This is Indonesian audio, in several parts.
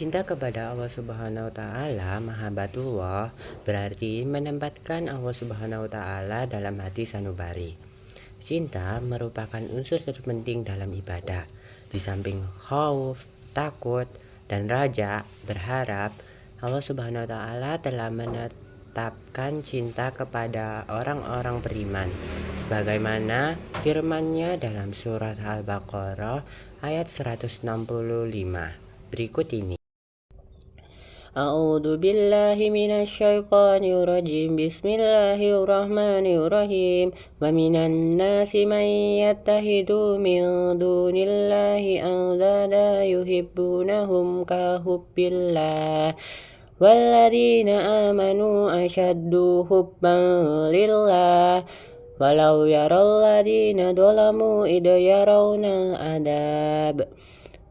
Cinta kepada Allah Subhanahu wa Ta'ala, Mahabbatullah, berarti menempatkan Allah Subhanahu wa Ta'ala dalam hati sanubari. Cinta merupakan unsur terpenting dalam ibadah. Di samping khauf, takut, dan raja, berharap, Allah Subhanahu wa Ta'ala telah menetapkan cinta kepada orang-orang beriman, sebagaimana firman-Nya dalam surat Al-Baqarah ayat 165. Berikut ini. A'udzu billahi minasyaitonir rajim. Bismillahirrahmanirrahim. Wa minan nasi man yattakhidhu min dunillahi andada yuhibbunahum ka hubbillah. Walladzina amanu asyaddu hubban lillah. Walau yaral ladzina dzalamu id yarawnal adab.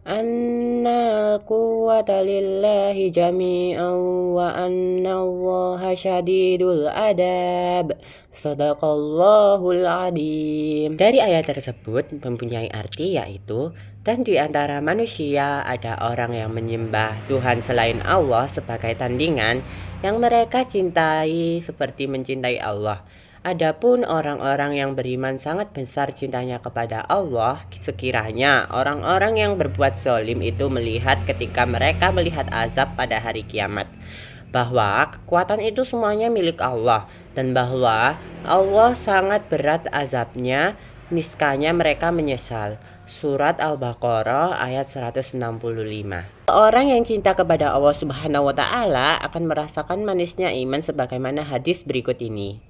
Annal quwwata lillahi jami'an wa annallaha syadidul adab. Shadaqallahul adzim. Dari ayat tersebut mempunyai arti yaitu, dan di antara manusia ada orang yang menyembah Tuhan selain Allah sebagai tandingan yang mereka cintai seperti mencintai Allah. Adapun orang-orang yang beriman sangat besar cintanya kepada Allah, sekiranya orang-orang yang berbuat zalim itu melihat ketika mereka melihat azab pada hari kiamat, bahwa kekuatan itu semuanya milik Allah, dan bahwa Allah sangat berat azabnya, niscaya mereka menyesal. Surat Al-Baqarah ayat 165. Orang yang cinta kepada Allah Subhanahu wa Ta'ala akan merasakan manisnya iman sebagaimana hadis berikut ini.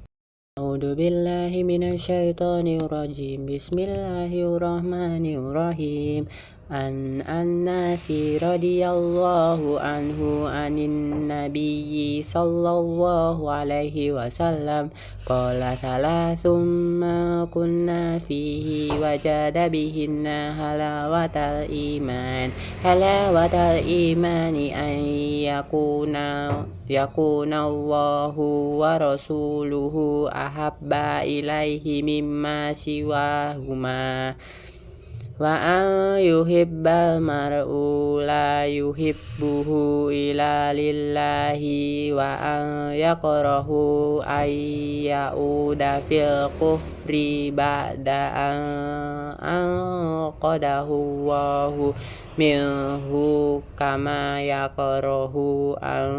A'udzu billahi minasyaitonir rajim. Bismillahirrahmanirrahim. An-Nasi radhiyallahu anhu anin nabiyyi sallallahu alaihi wasallam qala thalathum ma kunna fihi wajada bihinna halawatal imani an yakuna Allahu wa rasuluhu ahabba ilaihi mimma siwahuma wa an yuhibbal mar'u la yuhibbuhu illa lillahi wa an yakrahu ay ya'uda fil kufri ba'da an qadahu Allahu minhu kama yakrahu an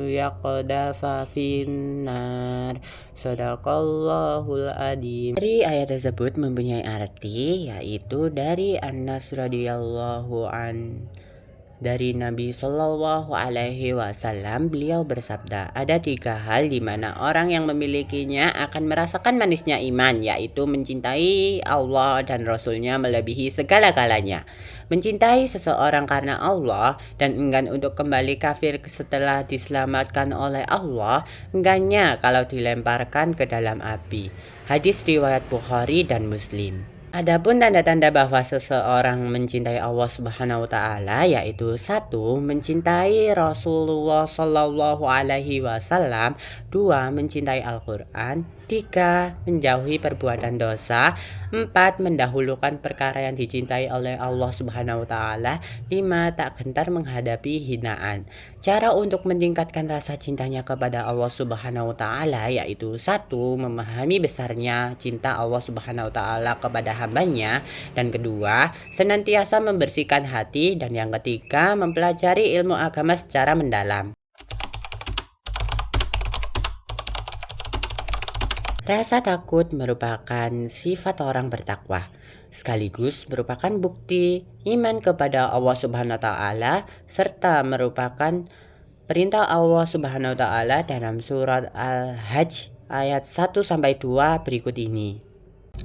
yaqdafa finnar. Shadaqallahul adzim. Dari ayat tersebut mempunyai arti yaitu dari Anas radhiyallahu an, dari Nabi Shallallahu alaihi wasallam, beliau bersabda, ada 3 hal di mana orang yang memilikinya akan merasakan manisnya iman, yaitu mencintai Allah dan Rasulnya melebihi segala-galanya, mencintai seseorang karena Allah dan enggan untuk kembali kafir setelah diselamatkan oleh Allah, enggannya kalau dilemparkan ke dalam api. Hadis riwayat Bukhari dan Muslim. Adapun tanda-tanda bahwa seseorang mencintai Allah Subhanahu wa Ta'ala yaitu 1. Mencintai Rasulullah Shallallahu alaihi wasallam, 2. Mencintai Al-Quran, 3. Menjauhi perbuatan dosa, 4. Mendahulukan perkara yang dicintai oleh Allah Subhanahu wa Ta'ala, 5. Tak gentar menghadapi hinaan. Cara untuk meningkatkan rasa cintanya kepada Allah Subhanahu wa Ta'ala yaitu 1. Memahami besarnya cinta Allah Subhanahu wa Ta'ala kepada hambanya, dan 2. Senantiasa membersihkan hati, dan yang ketiga mempelajari ilmu agama secara mendalam. Rasa takut merupakan sifat orang bertakwa, sekaligus merupakan bukti iman kepada Allah Subhanahu wa Ta'ala, serta merupakan perintah Allah Subhanahu wa Ta'ala dalam surat Al-Hajj ayat 1-2 berikut ini.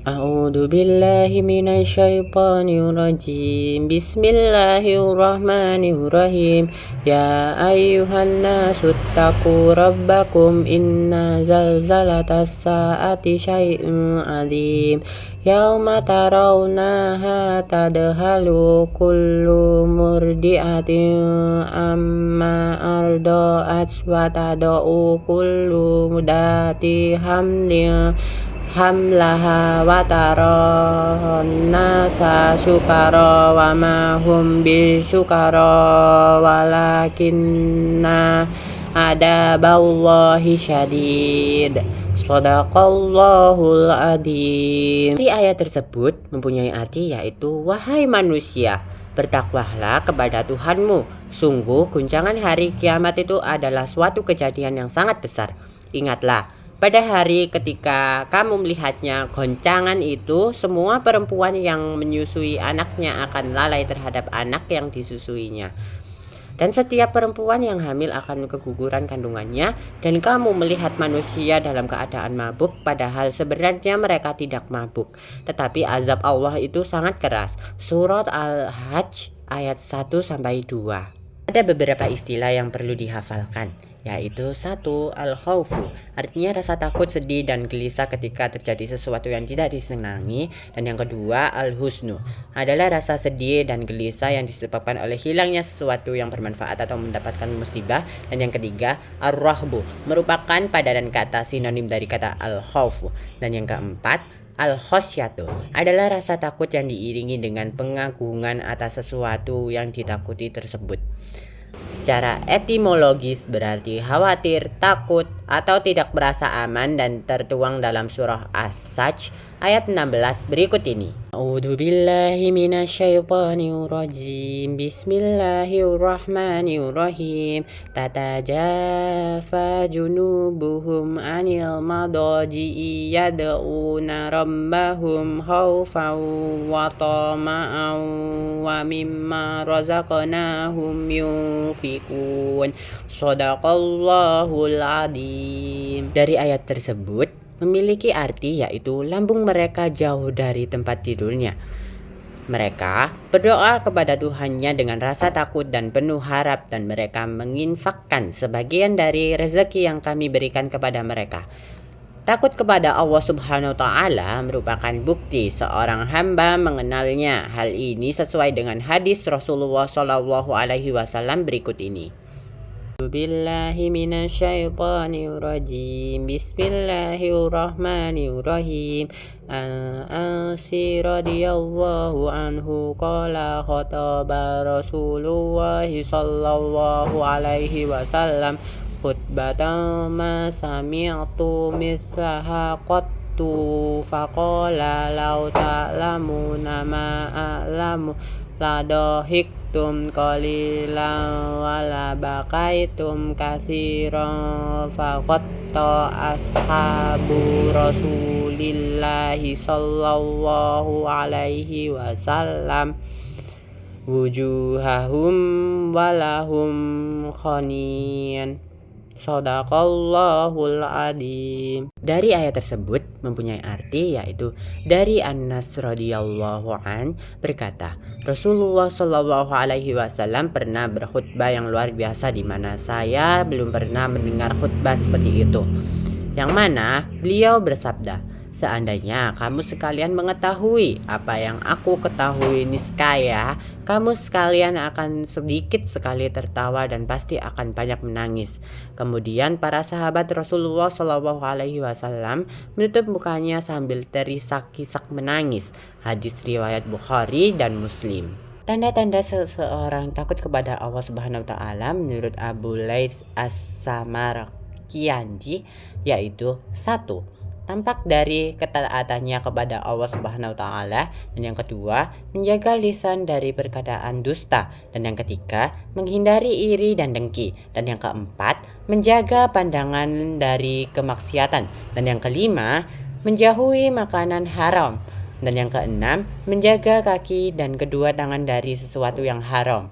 A'udzu billahi minasyaitonir rajim. Bismillahirrahmanirrahim. Ya ayyuhan nasu taqu rabbakum inna zalzalatas saati syai'un 'adzim. Yauma tarawnaha tadhalu kullu murdi'atin amma arda'at wa tada'u kullu mudati hamlin hamlaha wa taron nasa syukara wa ma hum bisyukara walakinna adaballahi syadid. Shadaqallahul adzim. Di ayat tersebut mempunyai arti yaitu, wahai manusia, bertakwalah kepada Tuhanmu. Sungguh guncangan hari kiamat itu adalah suatu kejadian yang sangat besar. Ingatlah, pada hari ketika kamu melihatnya, goncangan itu, semua perempuan yang menyusui anaknya akan lalai terhadap anak yang disusuinya. Dan setiap perempuan yang hamil akan keguguran kandungannya, dan kamu melihat manusia dalam keadaan mabuk, padahal sebenarnya mereka tidak mabuk. Tetapi azab Allah itu sangat keras. Surat Al-Hajj ayat 1-2. Ada beberapa istilah yang perlu dihafalkan, yaitu 1. Al-khawfu, artinya rasa takut, sedih, dan gelisah ketika terjadi sesuatu yang tidak disenangi. Dan yang kedua, al-husnu, adalah rasa sedih dan gelisah yang disebabkan oleh hilangnya sesuatu yang bermanfaat atau mendapatkan musibah. Dan yang ketiga, ar-rahbu, merupakan padanan kata sinonim dari kata al-khawfu. Dan yang keempat, al-khosyatu, adalah rasa takut yang diiringi dengan pengagungan atas sesuatu yang ditakuti tersebut. Secara etimologis berarti khawatir, takut, atau tidak merasa aman, dan tertuang dalam surah As-Sajj ayat 16 berikut ini. A'udzubillahi minasyaitonirrajim. Bismillahirrahmanirrahim. Tatajafa junubuhum anil madaji'i yad'una rabbahum khaufan wa tama'an wa mimma razaqnahum yunfiqun. Shadaqallahul adzim. Dari ayat tersebut memiliki arti yaitu lambung mereka jauh dari tempat tidurnya. Mereka berdoa kepada Tuhannya dengan rasa takut dan penuh harap, dan mereka menginfakkan sebagian dari rezeki yang kami berikan kepada mereka. Takut kepada Allah Subhanahu wa Ta'ala merupakan bukti seorang hamba mengenalnya. Hal ini sesuai dengan hadis Rasulullah SAW berikut ini. Billahi minasyaitonirrajim. Bismillahirrahmanirrahim. Ansi radhiyallahu anhu qala khataba Rasulullah sallallahu alaihi wasallam khutbatan ma sami'tu mithlaha qattu faqala law ta'lamuna ma a'lamu la dahiktum qalilan wa la bakaitum katsiran faqatta ashabu Rasulillahi sallallahu alaihi wasallam wujuhahum walahum khaniyan. Shadaqallahul adzim. Dari ayat tersebut mempunyai arti yaitu dari Anas radhiyallahu an berkata, Rasulullah Shallallahu alaihi wasallam pernah berkhutbah yang luar biasa di mana saya belum pernah mendengar khutbah seperti itu. Yang mana beliau bersabda, seandainya kamu sekalian mengetahui apa yang aku ketahui, niscaya kamu sekalian akan sedikit sekali tertawa dan pasti akan banyak menangis. Kemudian para sahabat Rasulullah Shallallahu alaihi wasallam menutup mukanya sambil terisak-isak menangis. Hadis riwayat Bukhari dan Muslim. Tanda-tanda seseorang takut kepada Allah Subhanahu wa Ta'ala menurut Abu Laits As-Samarqandi yaitu 1. Tampak dari ketaatannya kepada Allah Subhanahu wa Ta'ala, dan yang kedua, menjaga lisan dari perkataan dusta, dan yang ketiga, menghindari iri dan dengki, dan yang keempat, menjaga pandangan dari kemaksiatan, dan yang kelima, menjauhi makanan haram, dan yang keenam, menjaga kaki dan kedua tangan dari sesuatu yang haram.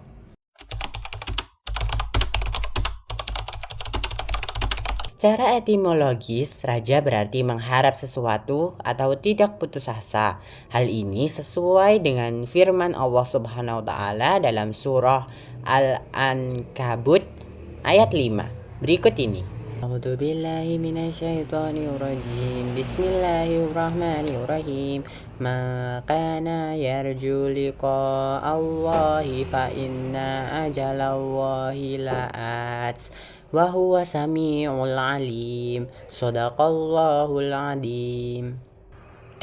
Secara etimologis, raja berarti mengharap sesuatu atau tidak putus asa. Hal ini sesuai dengan firman Allah Subhanahu wa Ta'ala dalam surah Al-Ankabut ayat 5. Berikut ini. A'udzubillahi minasyaitonirrajim. Bismillahirrahmanirrahim. Ma kana yarju liqa Allahi fa inna ajalallahi la'at. Wa huwa sami'ul alim. Shadaqallahul adzim.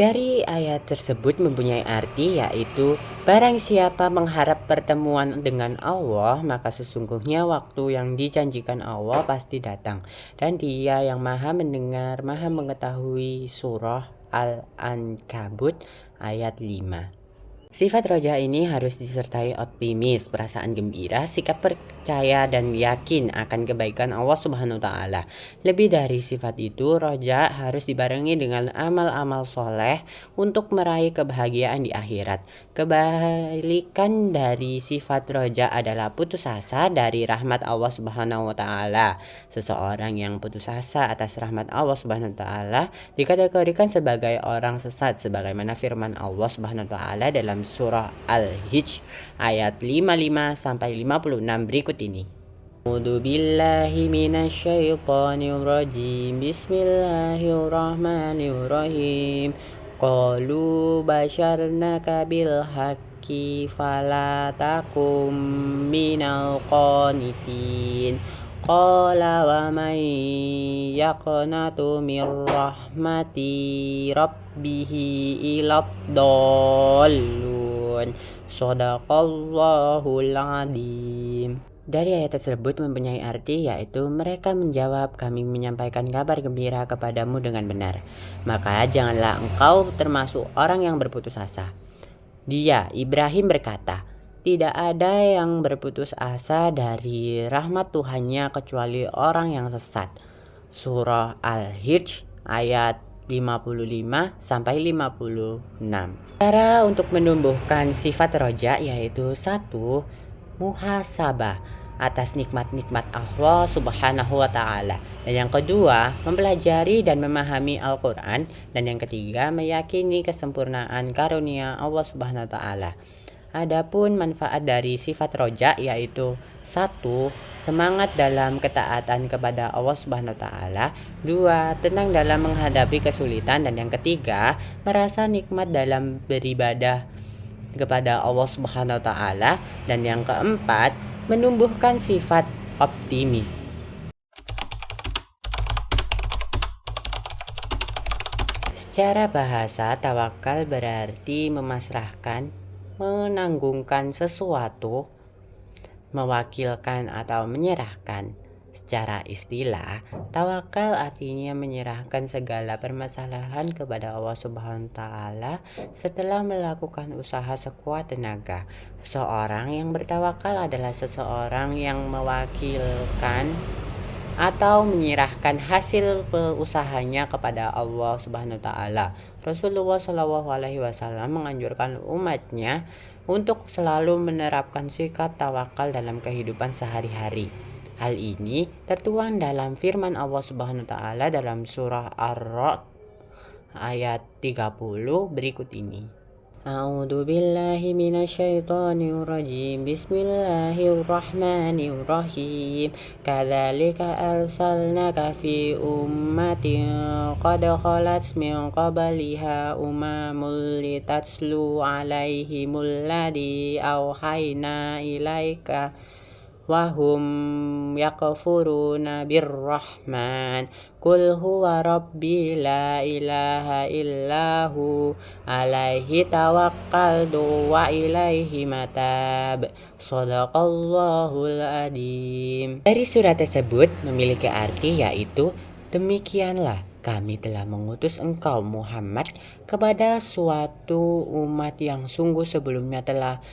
Dari ayat tersebut mempunyai arti yaitu barang siapa mengharap pertemuan dengan Allah, maka sesungguhnya waktu yang dijanjikan Allah pasti datang. Dan Dia yang Maha mendengar, Maha mengetahui. Surah Al-Ankabut ayat 5. Sifat roja ini harus disertai optimis, perasaan gembira, sikap percaya dan yakin akan kebaikan Allah Subhanahu wa taala. Lebih dari sifat itu, roja harus dibarengi dengan amal-amal soleh untuk meraih kebahagiaan di akhirat. Kebalikan dari sifat roja adalah putus asa dari rahmat Allah Subhanahu wa taala. Seseorang yang putus asa atas rahmat Allah Subhanahu wa taala dikategorikan sebagai orang sesat sebagaimana firman Allah Subhanahu wa taala dalam surah Al-Hijr ayat 55 sampai 56 berikut ini. A'udzu billahi minasyaitonir rajim. Bismillahirrahmanirrahim. Qalu basyarnaka bil haqqi fala takum minal qanitin. Qala wa man yaqnatu min rahmati rabbihi ilad dallun. Shadaqallahul adzim. Dari ayat tersebut mempunyai arti yaitu mereka menjawab, kami menyampaikan kabar gembira kepadamu dengan benar. Maka janganlah engkau termasuk orang yang berputus asa. Dia, Ibrahim berkata, tidak ada yang berputus asa dari rahmat Tuhannya kecuali orang yang sesat. Surah Al-Hijr ayat 55 sampai 56. Cara untuk menumbuhkan sifat roja yaitu 1. Muhasabah atas nikmat-nikmat Allah Subhanahu wa taala. Dan yang kedua, mempelajari dan memahami Al-Qur'an, dan yang ketiga, meyakini kesempurnaan karunia Allah Subhanahu wa taala. Adapun manfaat dari sifat roja yaitu 1. Semangat dalam ketaatan kepada Allah Subhanahu wa taala. 2. Tenang dalam menghadapi kesulitan, dan yang ketiga, merasa nikmat dalam beribadah kepada Allah Subhanahu wa taala, dan yang keempat, menumbuhkan sifat optimis. Secara bahasa, tawakal berarti memasrahkan, menanggungkan sesuatu, mewakilkan atau menyerahkan. Secara istilah, tawakal artinya menyerahkan segala permasalahan kepada Allah Subhanahu wa taala setelah melakukan usaha sekuat tenaga. Seseorang yang bertawakal adalah seseorang yang mewakilkan atau menyerahkan hasil usahanya kepada Allah Subhanahu wa taala. Rasulullah Shallallahu alaihi wasallam menganjurkan umatnya untuk selalu menerapkan sikap tawakal dalam kehidupan sehari-hari. Hal ini tertuang dalam firman Allah Subhanahu wa taala dalam surah Ar-Ra'd ayat 30 berikut ini. A'udzu billahi minasyaitonir rajim. Bismillahirrahmanirrahim. Kadzalika arsalnaka fi ummatin qad khalat min qabliha umamul litatlu alaihimul ladzi auhayna ilaika wahum yakfuruna birrahman. Qul huwa rabbi la ilaha illahu alaihi tawakkaltu wa ilaihi matab. Shadaqallahul adzim. Dari surat tersebut memiliki arti yaitu, demikianlah kami telah mengutus engkau Muhammad kepada suatu umat yang sungguh sebelumnya telah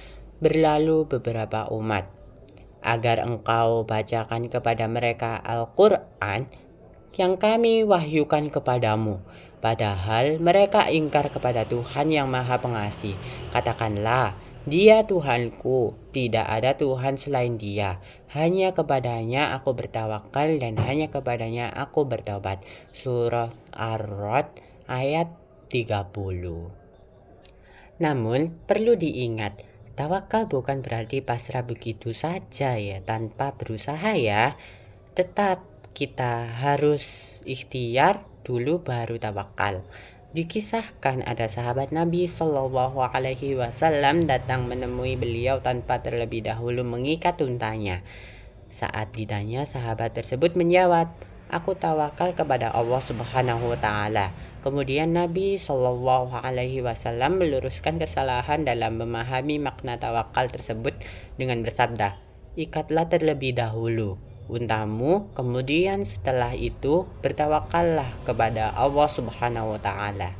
berlalu beberapa umat, agar engkau bacakan kepada mereka Al-Qur'an yang kami wahyukan kepadamu, padahal mereka ingkar kepada Tuhan yang Maha Pengasih. Katakanlah, Dia Tuhanku, tidak ada Tuhan selain Dia. Hanya kepadanya aku bertawakal dan hanya kepadanya aku bertobat. Surah Ar-Ra'd ayat 30. Namun perlu diingat, tawakal bukan berarti pasrah begitu saja ya, tanpa berusaha ya. Tetap kita harus ikhtiar dulu baru tawakal. Dikisahkan ada sahabat Nabi Shallallahu alaihi wasallam datang menemui beliau tanpa terlebih dahulu mengikat untanya. Saat ditanya, sahabat tersebut menjawab, aku tawakal kepada Allah Subhanahu wa taala. Kemudian Nabi Shallallahu Alaihi Wasallam meluruskan kesalahan dalam memahami makna tawakal tersebut dengan bersabda, ikatlah terlebih dahulu untamu, kemudian setelah itu bertawakallah kepada Allah Subhanahu wa Ta'ala.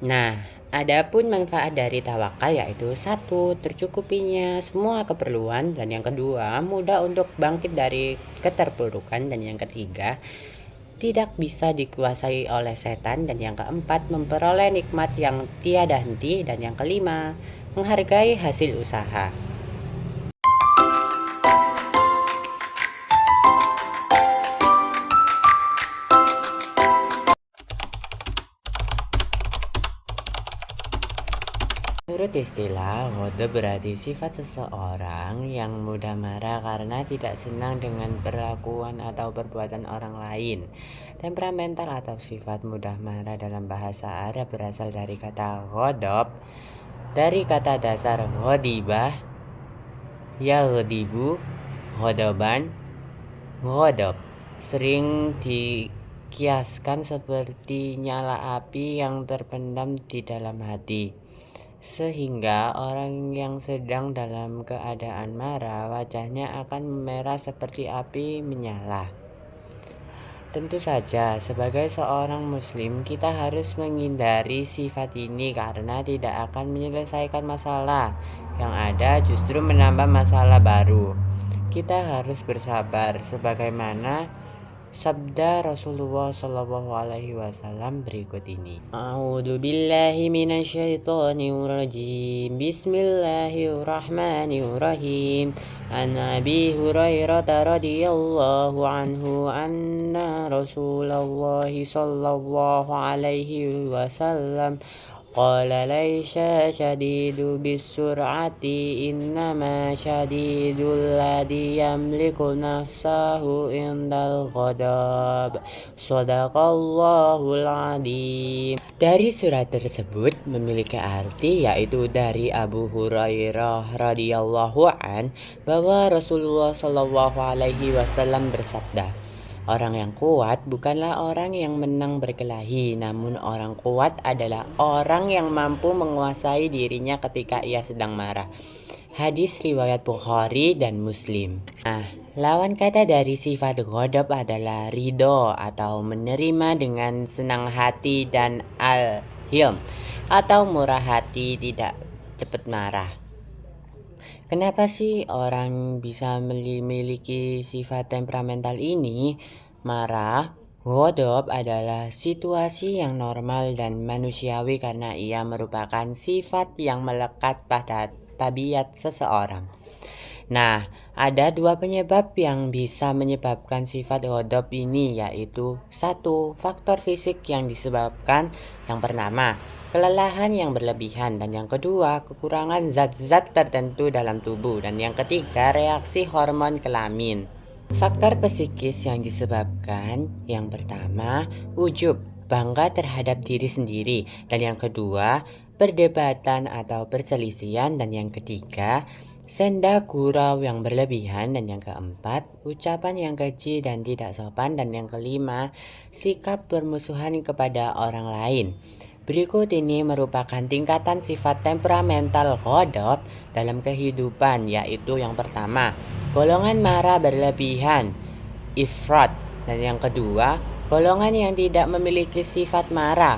Nah, adapun manfaat dari tawakal yaitu satu, tercukupinya semua keperluan, dan yang kedua, mudah untuk bangkit dari keterpurukan, dan yang ketiga, tidak bisa dikuasai oleh setan, dan yang keempat, memperoleh nikmat yang tiada henti, dan yang kelima, menghargai hasil usaha. Menurut istilah, ghadab berarti sifat seseorang yang mudah marah karena tidak senang dengan perlakuan atau perbuatan orang lain. Temperamental atau sifat mudah marah dalam bahasa Arab berasal dari kata ghadab, dari kata dasar ghadibah, yaghdibu, ghadaban, ghadab. Sering dikiaskan seperti nyala api yang terpendam di dalam hati, sehingga orang yang sedang dalam keadaan marah wajahnya akan memerah seperti api menyala. Tentu saja, sebagai seorang muslim kita harus menghindari sifat ini karena tidak akan menyelesaikan masalah. Yang ada justru menambah masalah baru. Kita harus bersabar sebagaimana sabda Rasulullah Shallallahu Alaihi Wasallam berikut ini. A'udzu billahi minasyaitonir rajim. Bismillahirrahmanirrahim. An Abi Hurairah radhiyallahu anhu anna Rasulullah Shallallahu Alaihi Wasallam qala laisa syadidu bisur'ati innama syadidul ladzi yamliku nafsahu indal ghadab. Shadaqallahul adzim. Dari surat tersebut memiliki arti yaitu dari Abu Hurairah radhiyallahu an bahwa Rasulullah Shallallahu alaihi wasallam bersabda, orang yang kuat bukanlah orang yang menang berkelahi, namun orang kuat adalah orang yang mampu menguasai dirinya ketika ia sedang marah. Hadis riwayat Bukhari dan Muslim. Nah, lawan kata dari sifat ghadab adalah ridho atau menerima dengan senang hati, dan al-hilm atau murah hati, tidak cepat marah. Kenapa sih orang bisa memiliki sifat temperamental ini? Marah, ghadab adalah situasi yang normal dan manusiawi karena ia merupakan sifat yang melekat pada tabiat seseorang. Nah, ada dua penyebab yang bisa menyebabkan sifat ghadab ini, yaitu satu, faktor fisik yang disebabkan. Yang pertama, kelelahan yang berlebihan, dan yang kedua, kekurangan zat-zat tertentu dalam tubuh, dan yang ketiga, reaksi hormon kelamin. Faktor psikis yang disebabkan, yang pertama, ujub, bangga terhadap diri sendiri, dan yang kedua, perdebatan atau perselisihan, dan yang ketiga, senda gurau yang berlebihan, dan yang keempat, ucapan yang keji dan tidak sopan, dan yang kelima, sikap bermusuhan kepada orang lain. Berikut ini merupakan tingkatan sifat temperamental ghadab dalam kehidupan, yaitu yang pertama, golongan marah berlebihan, ifrat, dan yang kedua, golongan yang tidak memiliki sifat marah,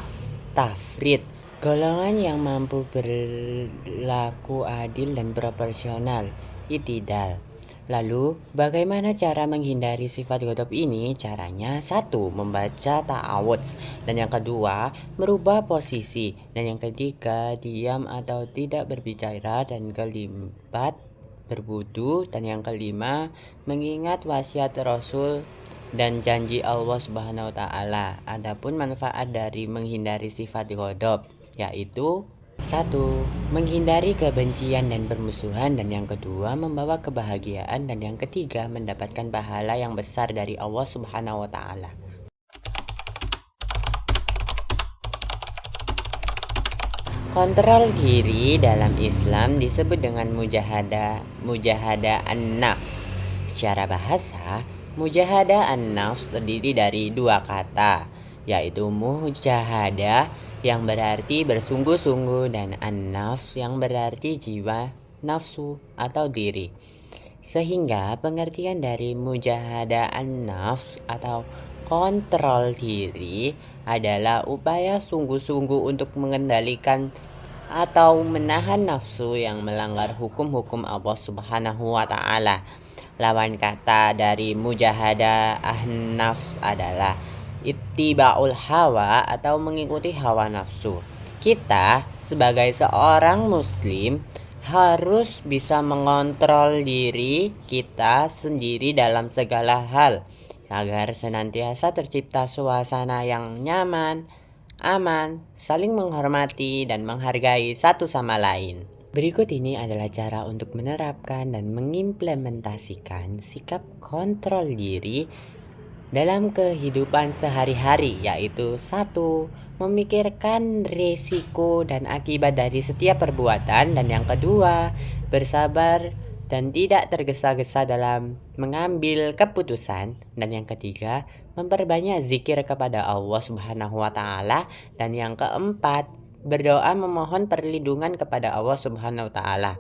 tafrit. Golongan yang mampu berlaku adil dan proporsional, itidal. Lalu, bagaimana cara menghindari sifat ghadab ini? Caranya, satu, membaca ta'awudz, dan yang kedua, merubah posisi, dan yang ketiga, diam atau tidak berbicara, dan keempat, berwudu, dan yang kelima, mengingat wasiat Rasul dan janji Allah Subhanahu wa Ta'ala. Adapun manfaat dari menghindari sifat ghadab, yaitu satu, menghindari kebencian dan permusuhan, dan yang kedua, membawa kebahagiaan, dan yang ketiga, mendapatkan pahala yang besar dari Allah Subhanahu wa Ta'ala. Kontrol diri dalam Islam disebut dengan mujahadah an-nafs. Secara bahasa, mujahadah an-nafs terdiri dari dua kata, yaitu mujahadah yang berarti bersungguh-sungguh dan an-nafs yang berarti jiwa, nafsu atau diri. Sehingga pengertian dari mujahadah an-nafs atau kontrol diri adalah upaya sungguh-sungguh untuk mengendalikan atau menahan nafsu yang melanggar hukum-hukum Allah Subhanahu wa Ta'ala. Lawan kata dari mujahadah an-nafs adalah ittiba'ul hawa atau mengikuti hawa nafsu. Kita sebagai seorang muslim harus bisa mengontrol diri kita sendiri dalam segala hal agar senantiasa tercipta suasana yang nyaman, aman, saling menghormati dan menghargai satu sama lain. Berikut ini adalah cara untuk menerapkan dan mengimplementasikan sikap kontrol diri dalam kehidupan sehari-hari, yaitu 1. Memikirkan risiko dan akibat dari setiap perbuatan, dan yang kedua, bersabar dan tidak tergesa-gesa dalam mengambil keputusan, dan yang ketiga, memperbanyak zikir kepada Allah Subhanahu wa Ta'ala, dan yang keempat, berdoa memohon perlindungan kepada Allah Subhanahu wa Ta'ala.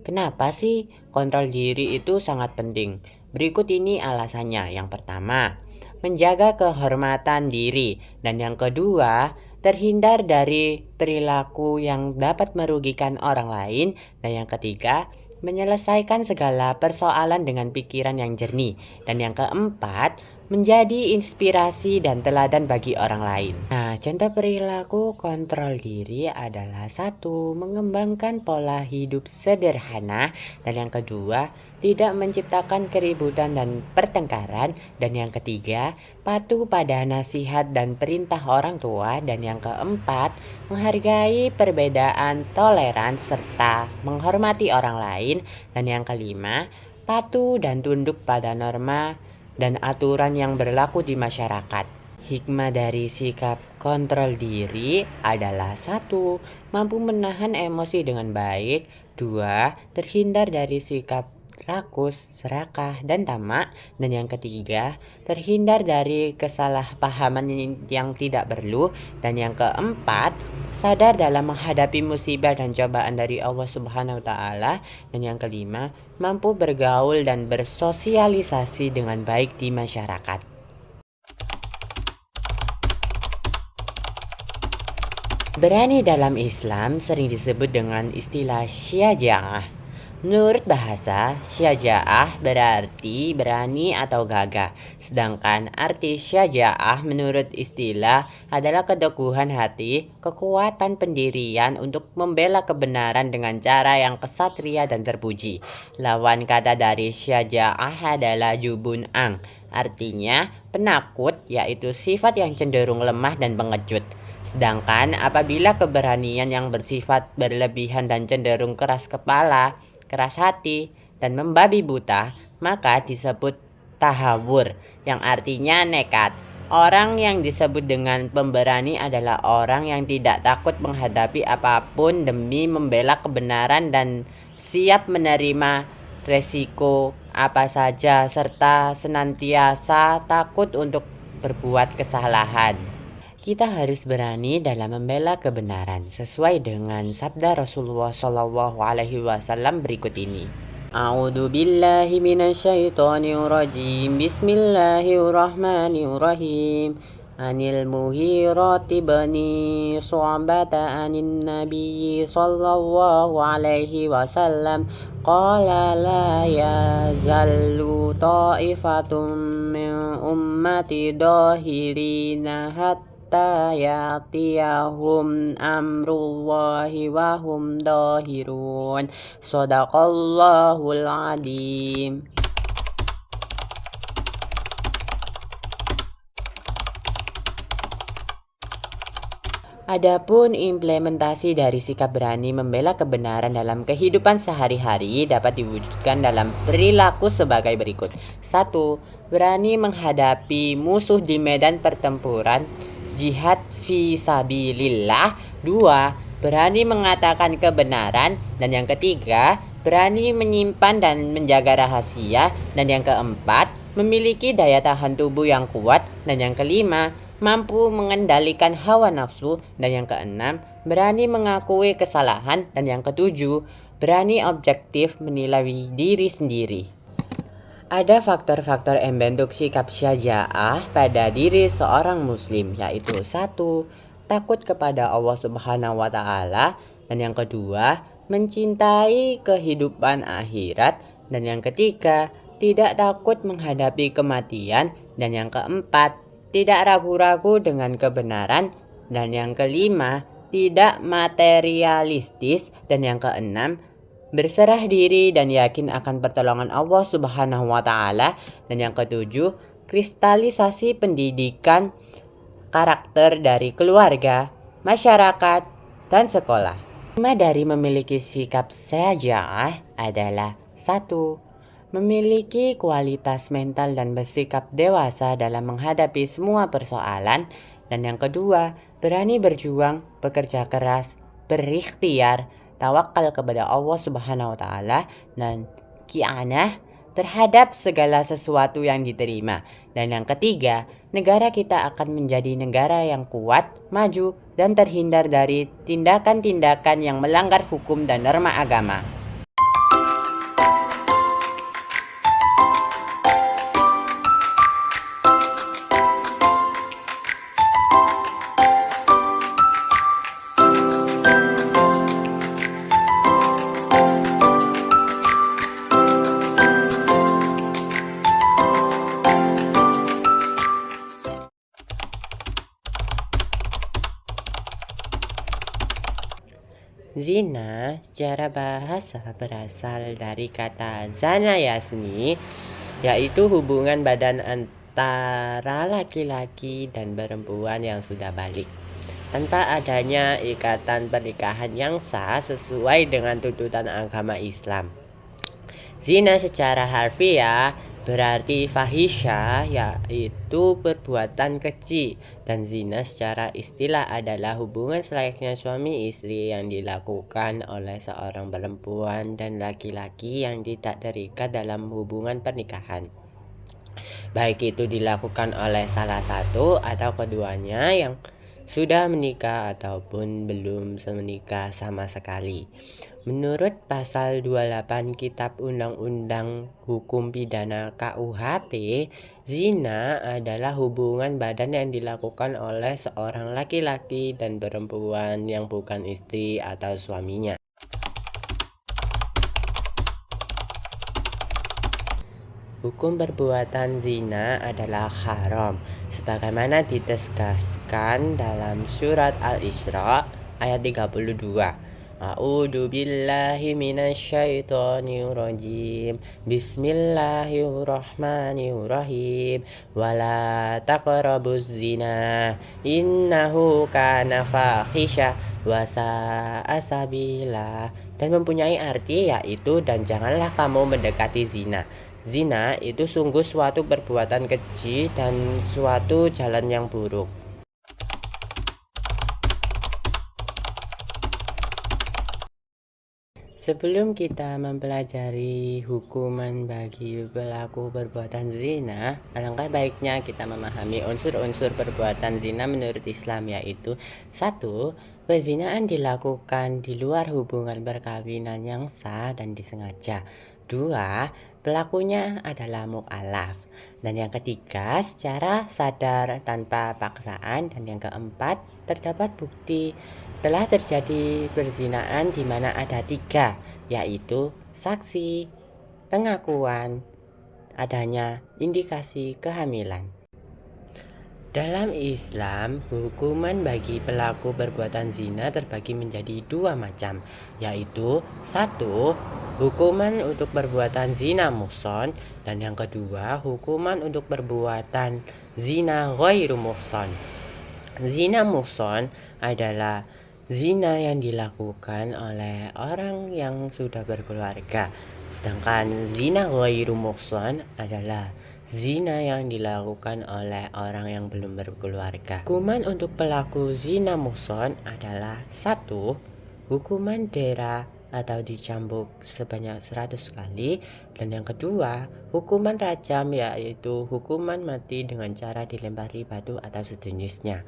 Kenapa sih kontrol diri itu sangat penting? Berikut ini alasannya. Yang pertama, menjaga kehormatan diri, dan yang kedua, terhindar dari perilaku yang dapat merugikan orang lain, dan yang ketiga, menyelesaikan segala persoalan dengan pikiran yang jernih, dan yang keempat, menjadi inspirasi dan teladan bagi orang lain. Nah, contoh perilaku kontrol diri adalah 1. Mengembangkan pola hidup sederhana, dan yang kedua, tidak menciptakan keributan dan pertengkaran, dan yang ketiga, patuh pada nasihat dan perintah orang tua, dan yang keempat, menghargai perbedaan, toleran, serta menghormati orang lain, dan yang kelima, patuh dan tunduk pada norma dan aturan yang berlaku di masyarakat. Hikmah dari sikap kontrol diri adalah 1. Mampu menahan emosi dengan baik. 2. Terhindar dari sikap rakus, serakah, dan tamak. Dan yang ketiga, terhindar dari kesalahpahaman yang tidak perlu. Dan yang keempat, sadar dalam menghadapi musibah dan cobaan dari Allah Subhanahu wa Ta'ala. Dan yang kelima, mampu bergaul dan bersosialisasi dengan baik di masyarakat. Berani dalam Islam sering disebut dengan istilah syaja'ah. Menurut bahasa, syaja'ah berarti berani atau gagah. Sedangkan arti syaja'ah menurut istilah adalah keteguhan hati, kekuatan pendirian untuk membela kebenaran dengan cara yang kesatria dan terpuji. Lawan kata dari syaja'ah adalah jubun ang. Artinya penakut, yaitu sifat yang cenderung lemah dan pengecut. Sedangkan apabila keberanian yang bersifat berlebihan dan cenderung keras kepala, keras hati, dan membabi buta, maka disebut tahawur, yang artinya nekat. Orang yang disebut dengan pemberani adalah orang yang tidak takut menghadapi apapun demi membela kebenaran dan siap menerima resiko apa saja, serta senantiasa takut untuk berbuat kesalahan. Kita harus berani dalam membela kebenaran sesuai dengan sabda Rasulullah SAW berikut ini. A'udzu billahi minasyaitonir rajim. Bismillahirrahmanirrahim. Anil muhirati bani su'bata anin nabiyyi sallallahu alaihi wasallam qala la yazallu ta'ifatum min ummati dahirina ya'tiyahum amrullahi wa hum dahirun. Shadaqallahul adzim. Adapun implementasi dari sikap berani membela kebenaran dalam kehidupan sehari-hari dapat diwujudkan dalam perilaku sebagai berikut. 1. Berani menghadapi musuh di medan pertempuran, jihad fi sabilillah. 2. Berani mengatakan kebenaran. Dan yang ketiga, berani menyimpan dan menjaga rahasia. Dan yang keempat, memiliki daya tahan tubuh yang kuat. Dan yang kelima, mampu mengendalikan hawa nafsu, dan yang keenam, berani mengakui kesalahan, dan yang ketujuh, berani objektif menilai diri sendiri. Ada faktor-faktor yang membentuk sikap syaja'ah pada diri seorang muslim, yaitu 1. Takut kepada Allah Subhanahu wa Ta'ala, dan yang kedua, mencintai kehidupan akhirat, dan yang ketiga, tidak takut menghadapi kematian, dan yang keempat, tidak ragu-ragu dengan kebenaran, dan yang kelima, tidak materialistis, dan yang keenam, berserah diri dan yakin akan pertolongan Allah Subhanahu wa Ta'ala, dan yang ketujuh, kristalisasi pendidikan karakter dari keluarga, masyarakat, dan sekolah. Hikmah dari memiliki sikap syaja'ah adalah 1. Memiliki kualitas mental dan bersikap dewasa dalam menghadapi semua persoalan, dan yang kedua, berani berjuang, bekerja keras, berikhtiar, tawakal kepada Allah Subhanahu wa Ta'ala, dan ki'anah terhadap segala sesuatu yang diterima. Dan yang ketiga, negara kita akan menjadi negara yang kuat, maju, dan terhindar dari tindakan-tindakan yang melanggar hukum dan norma agama. Zina secara bahasa berasal dari kata zana yasni, yaitu hubungan badan antara laki-laki dan perempuan yang sudah balik, tanpa adanya ikatan pernikahan yang sah sesuai dengan tuntutan agama Islam. Zina secara harfiah berarti fahisha, yaitu perbuatan keji, dan zina secara istilah adalah hubungan selayaknya suami istri yang dilakukan oleh seorang perempuan dan laki-laki yang tidak terikat dalam hubungan pernikahan, baik itu dilakukan oleh salah satu atau keduanya yang sudah menikah ataupun belum menikah sama sekali. Menurut pasal 28 Kitab Undang-Undang Hukum Pidana KUHP, zina adalah hubungan badan yang dilakukan oleh seorang laki-laki dan perempuan yang bukan istri atau suaminya. Hukum perbuatan zina adalah haram, sebagaimana ditegaskan dalam surat Al-Isra ayat 32. A'udzu billahi minasyaitonir rajim. Bismillahirrahmanirrahim. Wala taqrabuz zina innahu kana fahisha wa sa'a sabila. Dan mempunyai arti yaitu, dan janganlah kamu mendekati zina. Zina itu sungguh suatu perbuatan keji dan suatu jalan yang buruk. Sebelum kita mempelajari hukuman bagi pelaku perbuatan zina, alangkah baiknya kita memahami unsur-unsur perbuatan zina menurut Islam, yaitu 1. Perzinaan dilakukan di luar hubungan perkawinan yang sah dan disengaja. 2. Pelakunya adalah mu'alaf. Dan yang ketiga, secara sadar tanpa paksaan. Dan yang keempat, terdapat bukti telah terjadi perzinaan di mana ada 3, yaitu saksi, pengakuan, adanya indikasi kehamilan. Dalam Islam, hukuman bagi pelaku perbuatan zina terbagi menjadi 2 macam, yaitu 1. Hukuman untuk perbuatan zina muhson, dan yang kedua, hukuman untuk perbuatan zina ghairu muhson. Zina muhson adalah zina yang dilakukan oleh orang yang sudah berkeluarga, sedangkan zina ghairu muhson adalah zina yang dilakukan oleh orang yang belum berkeluarga. Hukuman untuk pelaku zina muhson adalah 1. Hukuman dera atau dicambuk sebanyak 100 kali. Dan yang kedua, hukuman rajam yaitu hukuman mati dengan cara dilempari batu atau sejenisnya.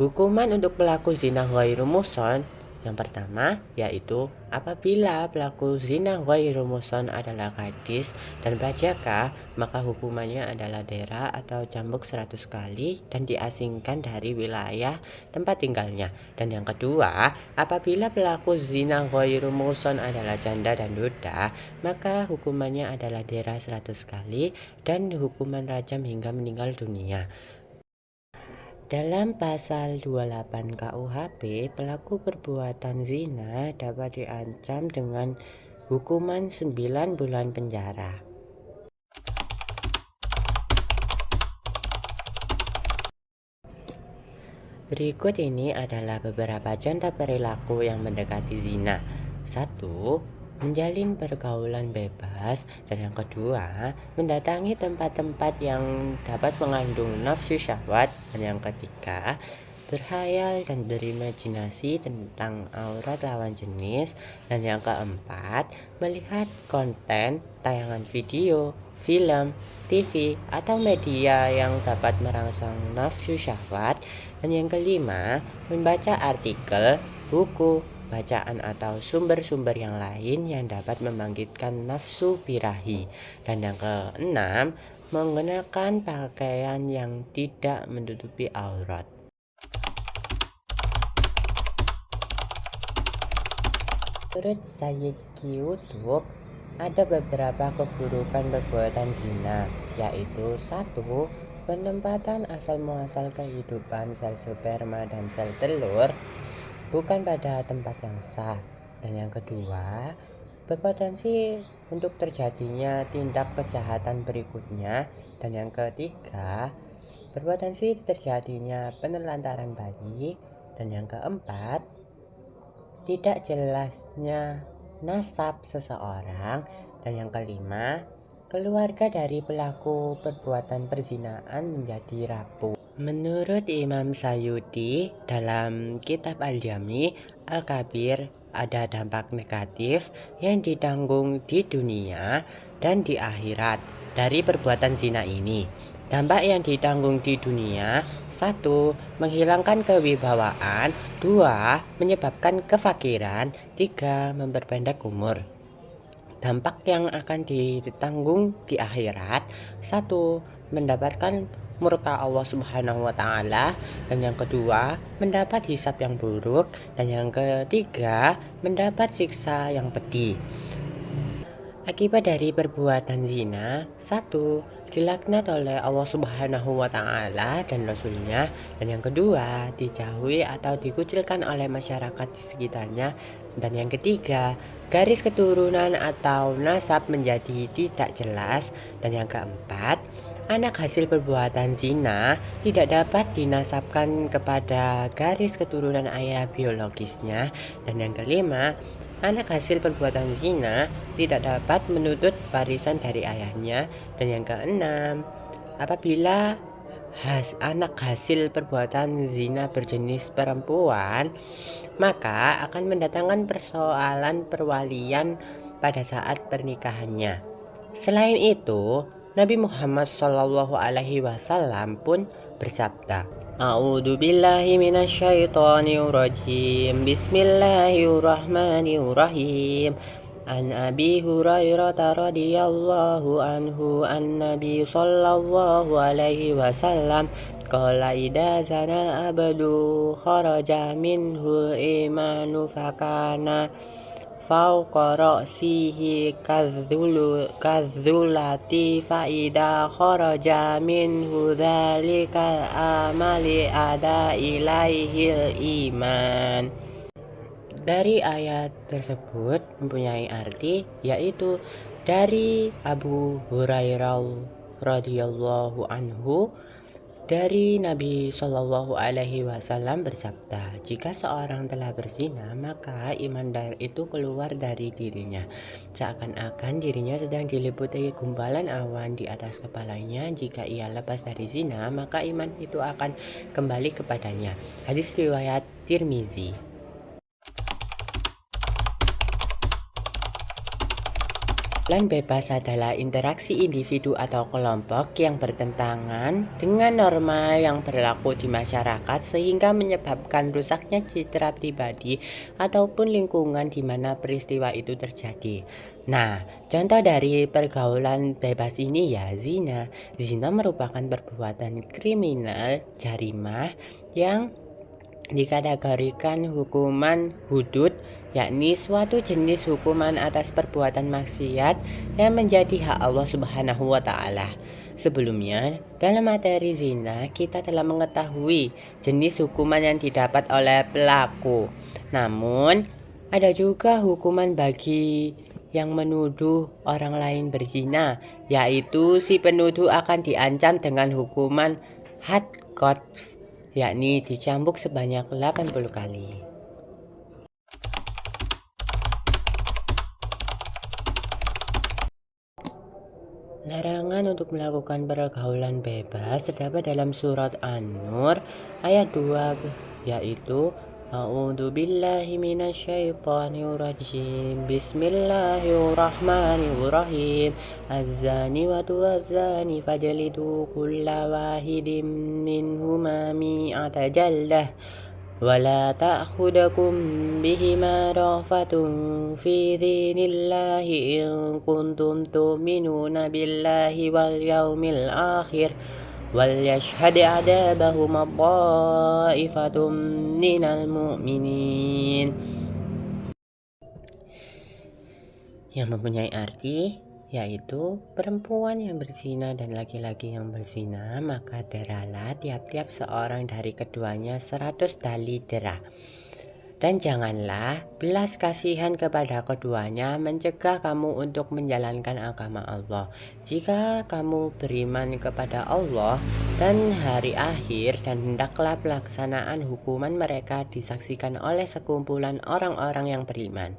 Hukuman untuk pelaku zina ghairu muhsan yang pertama yaitu apabila pelaku zina ghairu muhsan adalah gadis dan bajaka, maka hukumannya adalah dera atau cambuk 100 kali dan diasingkan dari wilayah tempat tinggalnya. Dan yang kedua, apabila pelaku zina ghairu muhsan adalah janda dan duda, maka hukumannya adalah dera 100 kali dan hukuman rajam hingga meninggal dunia. Dalam pasal 28 KUHP, pelaku perbuatan zina dapat diancam dengan hukuman 9 bulan penjara. Berikut ini adalah beberapa contoh perilaku yang mendekati zina. 1. Menjalin pergaulan bebas. Dan yang kedua, mendatangi tempat-tempat yang dapat mengandung nafsu syahwat. Dan yang ketiga, berhayal dan berimajinasi tentang aurat lawan jenis. Dan yang keempat, melihat konten, tayangan video, film, TV, atau media yang dapat merangsang nafsu syahwat. Dan yang kelima, membaca artikel, buku, bacaan atau sumber-sumber yang lain yang dapat membangkitkan nafsu birahi. Dan yang keenam, menggunakan pakaian yang tidak menutupi aurat. Menurut Sayyid Qutb, ada beberapa keburukan perbuatan zina, yaitu 1. Penempatan asal muasal kehidupan sel sperma dan sel telur bukan pada tempat yang sah. Dan yang kedua, berpotensi untuk terjadinya tindak kejahatan berikutnya. Dan yang ketiga, berpotensi terjadinya penelantaran bayi. Dan yang keempat, tidak jelasnya nasab seseorang. Dan yang kelima, keluarga dari pelaku perbuatan perzinaan menjadi rapuh. Menurut Imam Sayuti dalam kitab Al-Jami Al-Kabir, ada dampak negatif yang ditanggung di dunia dan di akhirat dari perbuatan zina ini. Dampak yang ditanggung di dunia: 1. Menghilangkan kewibawaan. 2. Menyebabkan kefakiran. 3. Memperpendek umur. Dampak yang akan ditanggung di akhirat: 1. Mendapatkan murka Allah Subhanahu wa Ta'ala. Dan yang kedua, mendapat hisab yang buruk. Dan yang ketiga, mendapat siksa yang pedih. Akibat dari perbuatan zina: 1. Dilaknat oleh Allah Subhanahu wa Ta'ala dan Rasulnya. Dan yang kedua, dijauhi atau dikucilkan oleh masyarakat di sekitarnya. Dan yang ketiga, garis keturunan atau nasab menjadi tidak jelas. Dan yang keempat, anak hasil perbuatan zina tidak dapat dinasabkan kepada garis keturunan ayah biologisnya. Dan yang kelima, anak hasil perbuatan zina tidak dapat menuntut warisan dari ayahnya. Dan yang keenam, apabila anak hasil perbuatan zina berjenis perempuan, maka akan mendatangkan persoalan perwalian pada saat pernikahannya. Selain itu, Nabi Muhammad SAW pun bersabda, A'udzu billahi minasyaitonir rajim. Bismillahirrahmanirrahim. An Abi Hurairah radhiyallahu anhu an-nabi sallallahu alaihi wasallam qala idza zana abdu kharaja minhu imanu fakana fauqa ra'sihi kadzulati faida kharaja minhu dzalikal amali ada ilaihil iman. Dari ayat tersebut mempunyai arti, yaitu dari Abu Hurairah radhiyallahu anhu, dari Nabi Shallallahu Alaihi Wasallam bersabda, jika seorang telah berzina, maka iman itu keluar dari dirinya, seakan-akan dirinya sedang diliputi gumpalan awan di atas kepalanya. Jika ia lepas dari zina, maka iman itu akan kembali kepadanya. Hadis riwayat Tirmizi. Pergaulan bebas adalah interaksi individu atau kelompok yang bertentangan dengan norma yang berlaku di masyarakat sehingga menyebabkan rusaknya citra pribadi ataupun lingkungan di mana peristiwa itu terjadi. Nah, contoh dari pergaulan bebas ini ya zina. Zina merupakan perbuatan kriminal jarimah yang dikategorikan hukuman hudud, yakni suatu jenis hukuman atas perbuatan maksiat yang menjadi hak Allah Subhanahu wa Ta'ala. Sebelumnya, dalam materi zina, kita telah mengetahui jenis hukuman yang didapat oleh pelaku. Namun, ada juga hukuman bagi yang menuduh orang lain berzina, yaitu si penuduh akan diancam dengan hukuman had qadf, yakni dicambuk sebanyak 80 kali. Larangan untuk melakukan pergaulan bebas terdapat dalam surat An-Nur ayat 2, yaitu A'udzu billahi minasyaitonir rajim. Bismillahirrahmanirrahim. Az-zani wa tuwaz-zani fajlidu kulla wahidin minhuma mi'ata jaldah. ولا تأخذكم بهما رأفة في دين الله إن كنتم تؤمنون بالله واليوم الآخر وليشهد عذابهما طائفة من المؤمنين. Yang mempunyai arti yaitu perempuan yang berzina dan laki-laki yang berzina, maka deralah tiap-tiap seorang dari keduanya 100 tali derah. Dan janganlah belas kasihan kepada keduanya mencegah kamu untuk menjalankan agama Allah. Jika kamu beriman kepada Allah dan hari akhir, dan hendaklah pelaksanaan hukuman mereka disaksikan oleh sekumpulan orang-orang yang beriman.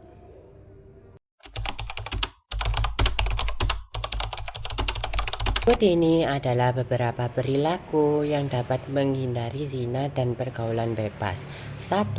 Berikut ini adalah beberapa perilaku yang dapat menghindari zina dan pergaulan bebas. 1.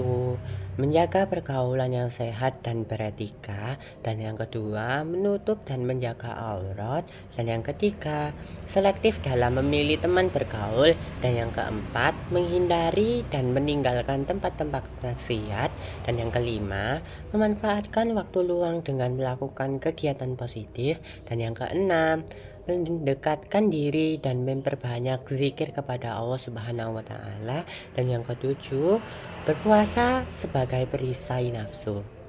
Menjaga pergaulan yang sehat dan beretika. Dan yang kedua, menutup dan menjaga aurat. Dan yang ketiga, selektif dalam memilih teman bergaul. Dan yang keempat, menghindari dan meninggalkan tempat-tempat maksiat. Dan yang kelima, memanfaatkan waktu luang dengan melakukan kegiatan positif. Dan yang keenam, mendekatkan diri dan memperbanyak zikir kepada Allah Subhanahu wa Ta'ala. Dan yang ketujuh, berpuasa sebagai perisai nafsu.